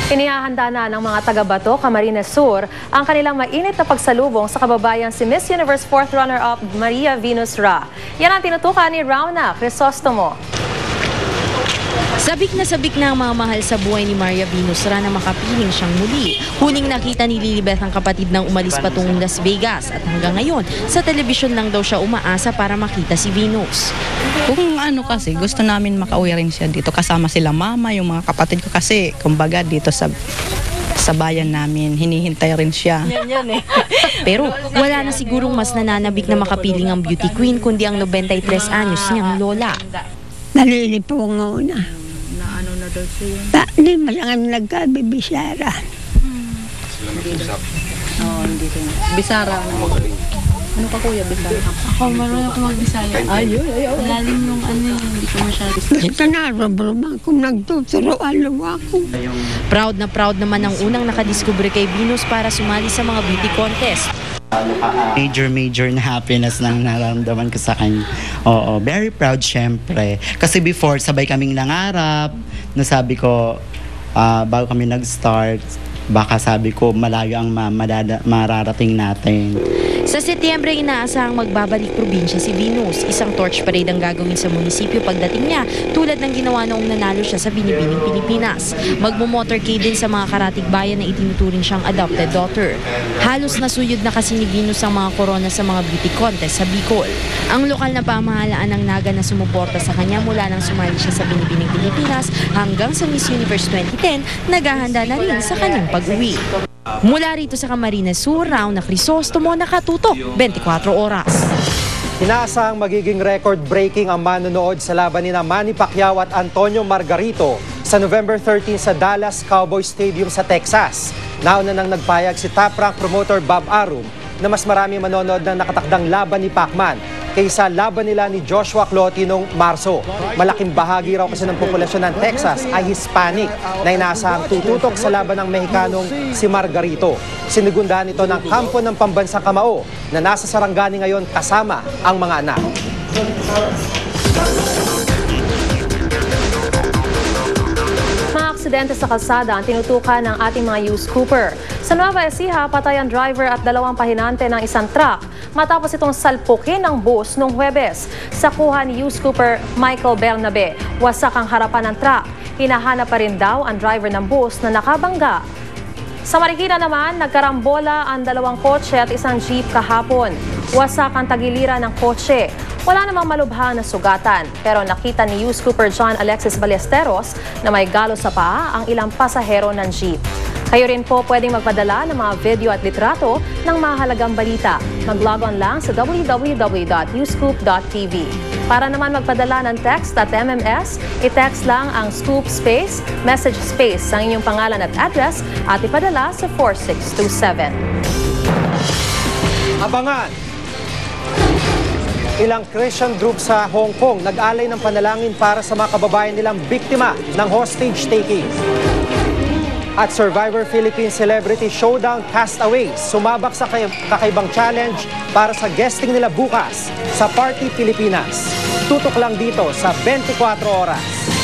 Inihahanda na ng mga taga-Bato, Camarines Sur ang kanilang mainit na pagsalubong sa kababayang si Miss Universe 4th runner-up Maria Venus Ra. Yan ang tinutukan ni Rauna Crisostomo. Sabik na ang mga mahal sa buhay ni Maria Venus Ra na makapiling siyang muli. Huling nakita ni Lilibeth ang kapatid ng umalis patungong Las Vegas at hanggang ngayon sa telebisyon lang daw siya umaasa para makita si Venus. Kung ano kasi, gusto namin makauwi rin siya dito kasama sila mama, yung mga kapatid ko kasi kumbaga dito sa bayan namin, hinihintay rin siya. Pero wala na sigurong mas nananabik na makapiling ang beauty queen kundi ang 93 anyos niyang lola. Nalilipo nga una. Ano na daw siya? Hindi mo lang kami nagkabibisara. Oo, hindi ko. Bisara. Ano ka kuya, Bisara? Ako, marunong ako magbisaya. Ayun. Lalim yung hindi ko masyado. Ito na, robroman kung nagtuturo, alaw ako. Proud naman ang unang nakadiskubre kay Venus para sumali sa mga beauty contest. Major na happiness nang nararamdaman ko sa kanya. Oo, very proud syempre. Kasi before, sabay kaming nangarap. Nasabi ko, bago kami nag-start, baka sabi ko, malayo ang mararating natin. Sa Setyembre, inaasahang magbabalik probinsya si Venus. Isang torch parade ang gagawin sa munisipyo pagdating niya, tulad ng ginawa noong nanalo siya sa Binibining Pilipinas. Magmo-motorcade din sa mga karatig bayan na itinuturing siyang adopted daughter. Halos nasuyod na kasi ni Venus ang mga korona sa mga beauty contest sa Bicol. Ang lokal na pamahalaan ng Naga na sumuporta sa kanya mula nang sumali siya sa Binibining Pilipinas hanggang sa Miss Universe 2010, naghahanda na rin sa kanyang pag-uwi. Mula rito sa Camarines Sur, Rauna Crisostomo, nakatutok 24 oras. Inaasahang magiging record-breaking ang manonood sa laban ni Manny Pacquiao at Antonio Margarito sa November 13 sa Dallas Cowboys Stadium sa Texas. Nauna nang nagpayag si top-rank promoter Bob Arum na mas marami manonood ng nakatakdang laban ni Pacman kaysa laban nila ni Joshua Clottey noong Marso. Malaking bahagi raw kasi ng populasyon ng Texas ay Hispanic na inaasahang tututok sa laban ng Mexicanong si Margarito. Sinigundahan ito ng kampo ng pambansang kamao na nasa Sarangani ngayon kasama ang mga anak. Aksidente sa kalsada ang tinutukan ng ating mga News Cooper. Sa Nueva Ecija, patay ang driver at dalawang pahinante ng isang truck matapos itong salpukin ng bus noong Huwebes. Sa kuha ni News Cooper Michael Bernabe, wasak ang harapan ng truck. Hinahanap pa rin daw ang driver ng bus na nakabangga. Sa Marikina naman, nagkarambola ang dalawang kotse at isang jeep kahapon. Wasak ang tagiliran ng kotse. Wala namang malubhang na sugatan, pero nakita ni News Cooper John Alexis Ballesteros na may galo sa paa ang ilang pasahero ng jeep. Kayo rin po pwedeng magpadala ng mga video at litrato ng mahalagang balita. Mag-log on lang sa www.newscoop.tv. Para naman magpadala ng text at MMS, i-text lang ang scoop space, message space ang inyong pangalan at address at ipadala sa 4627. Abangan! Ilang Christian group sa Hong Kong nag-alay ng panalangin para sa mga kababayan nilang biktima ng hostage taking. At Survivor Philippines Celebrity Showdown Castaways sumabak sa kakaibang challenge para sa guesting nila bukas sa Party Pilipinas. Tutok lang dito sa 24 oras.